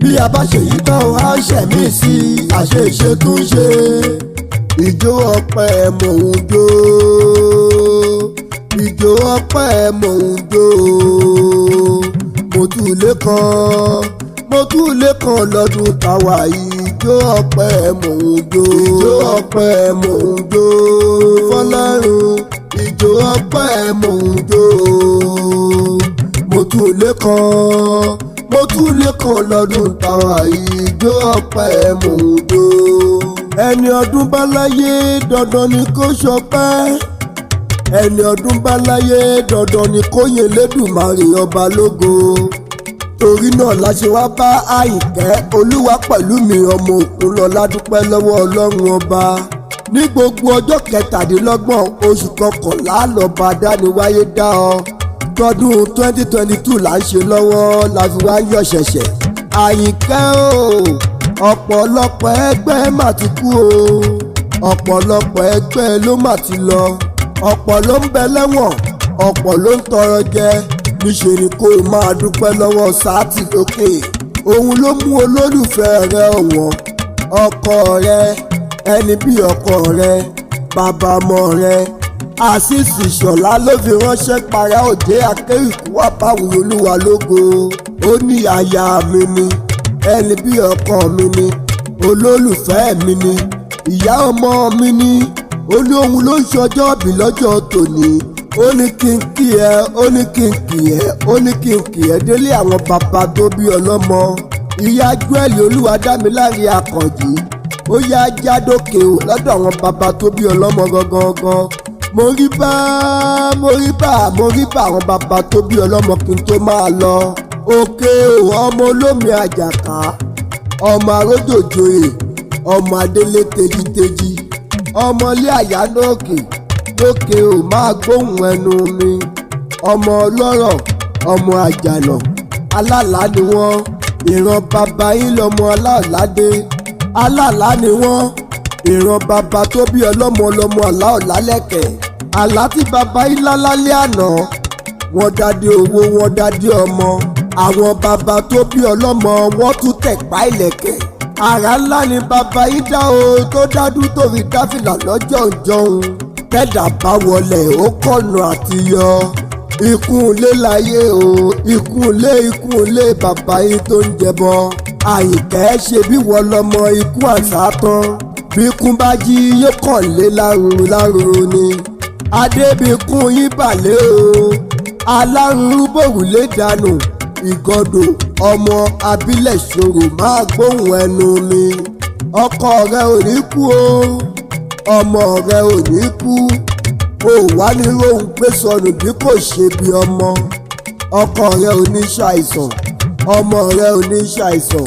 bí a bá ṣe yí tán a ṣẹ̀mí sí àṣeṣe tún ṣe. Ìjó ọpẹ́ mò ń jó, ìjó ọpẹ́ mò ń jó. Mo tún lé kan lọ́dún táwa yìí. Ìjó ọpẹ́ mò ń jó, ìjó ọpẹ́ mò ń jó fọ́lọ́run. Ìjó ọpẹ́ mò ń jó. Mo tún lé kan lọ́dún táwa yìí. Ìjó ọpẹ́ mò ń jó. Ẹni ọdún bá láyé dandan ni kó ṣọpẹ́. Ẹni ọdún bá láyé dandan ni kó yìn Elédùmarè ọba lógo. Torí náà la ṣe wá bá Àyìnkẹ́ Olúwapẹ̀lúmi ọmọ Òkunlọ́lá dúpẹ́ lọ́wọ́ Ọlọ́run ọba. Ní gbogbo ọjọ́ 27 oṣù kọkànlá lọ́ba dániwáyé dá ọ. Tọdún 2022 là ń ṣe lọ́wọ́ la fi wá ń yọ̀ ṣẹ̀ṣẹ̀. Àyìnkẹ́ o, ọ̀pọ̀lọpọ̀ ẹgbẹ́ mà ti kú o, ọ̀pọ̀lọpọ̀ ẹgbẹ́ ló mà ti lọ, ọ̀pọ̀ ló ń bẹ lẹ́wọ̀n, ọ̀pọ̀ ló ń tọrọ jẹ. Níṣe ni kó o máa dúpẹ́ lọ́wọ́ Sáàtì lókè. Òun ló mú olólùfẹ́ rẹ ọ̀wọ́n, ọkọ rẹ, ẹni bí ọkọ rẹ, bàbá ọmọ rẹ. Àṣìṣì Ṣọ̀lá ló fi ránṣẹ́ para òde Akérìkú wá báwo Olúwa lógo. Ó ní aya mi ni, ẹni bí ọkọ mi ni, olólùfẹ́ mi ni, ìyá ọmọ mi ni. Ó ní òun ló ń ṣọjọ́ bí lọ́jọ́ tòní. Ó ní kí n kí ẹ, ó ní kí n kí ẹ, ó ní kí n kí ẹ délé àwọn bàbá tó bí ọlọ́mọ. Ìyá Júẹ̀lì Olúwadámiláre Àkànjí ó yá jádókè o lọ́dọ̀ àwọn bàbá tó bí ọlọ́mọ gangan. Mo rí bá àwọn bàbá tó bí ọlọ́mọ kí n tó máa lọ. Òkè o ọmọ olómi àjàká, ọmọ arójòjòyè, ọmọ adélé tejiteji, ọmọ ilé àyánà lókè o máa gbóhùn ẹnu mi. Ọmọ ọlọ́rọ̀, ọmọ àjànà, alálàá ni wọ́n. Ìran bàbá yín lọmọ aláọ̀ládé, alálàá ni wọ́n. Ìran bàbá tó bí ọlọ́mọ lọmọ aláọ̀lálẹ̀kẹ̀. Àlá tí bàbá yín lálálẹ́ àná, wọ́n dádé owó, wọ́n dádé ọmọ. Àwọn bàbá tó bí ọlọ́mọ wọ́n tún tẹ̀pá ìlẹ̀kẹ̀. Àrà ńlá ni bàbá yín dá o tó dádú tó fi dáfìlà lọ́jọ́ ìjọun. Tẹ́dà bá wọlé ó kọ̀nà àti yọ. Ikúnlé láyé o, ikúnlé bàbá yín tó ń jẹbọ. Àyìnkẹ́ ṣe bí wọ́n lọ́mọ ikú àsátán. Bí kún bá jí yóò kàn lé lárúurú ni. Adébíkún yín bàlẹ́ o, alárúurú bòrùlé dànù. Ìgọdò ọmọ abílẹ̀ ṣòro máa gbóhùn ẹnu mi. Ọkọ rẹ ò ní kú o, ọmọ rẹ ò ní kú. O wá ní rohun gbé sọnù bí kò ṣe bí ọmọ. Ọkọ rẹ ò ní ṣàìsàn, ọmọ rẹ ò ní ṣàìsàn,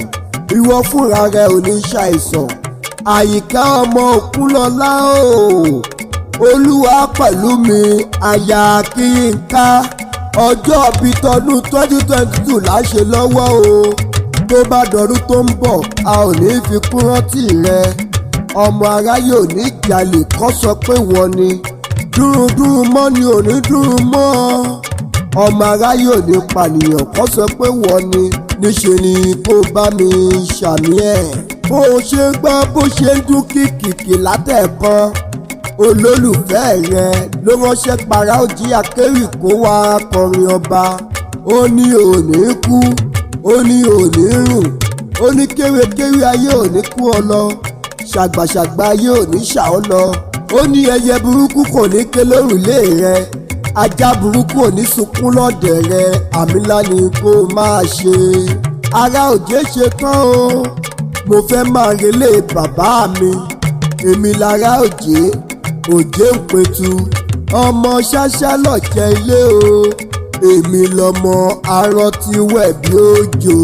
ìwọ fúnra rẹ ò ní ṣàìsàn. Àyìnkẹ́ ọmọ Òkunlọ́lá o, Olúwapẹ̀lúmi aya Akínyínká. Ọjọ́ bíi tọdún 2022 là ń ṣe lọ́wọ́ o. Tó bá dọdún tó ń bọ̀ a ò ní fi kún rántí rẹ. Ọmọ aráyé ò ní jalè kọ́ sọ pé wọ́n ni. Dúrúdúrú mọ́ ni ò ní dúró mọ́. Ọmọ aráyé ò ní pànìyàn kọ́ sọ pé wọ́n ni. Níṣe ni kó bá mi ṣàmì ẹ̀. Bó ṣe ń gbọ́ bó ṣe ń dún kìkìkì látẹ̀kan. Olólùfẹ́ rẹ ló ránṣẹ́ para òjì Akérìkó wá kọrin ọba. Ó ní ò ní kú, ó ní ò ní rùn, ó ní kérékéré ayé ò ní kú ọ lọ, ṣàgbàṣàgbà ayé ò ní ṣà ọ lọ. Ó ní ẹyẹ burúkú kò ní ké lórùlé rẹ, ajá burúkú ò ní sunkún lọ́dẹ̀ rẹ. Àmìlá ni kó máa ṣe. Ara òjé ṣe tán o, mo fẹ́ máa relé bàbá mi. Èmi lára òjé ń petu, ọmọ ṣáṣá lọ̀jẹ̀ ilé o. Èmi lọmọ arọ tí wẹ̀ bí òjò.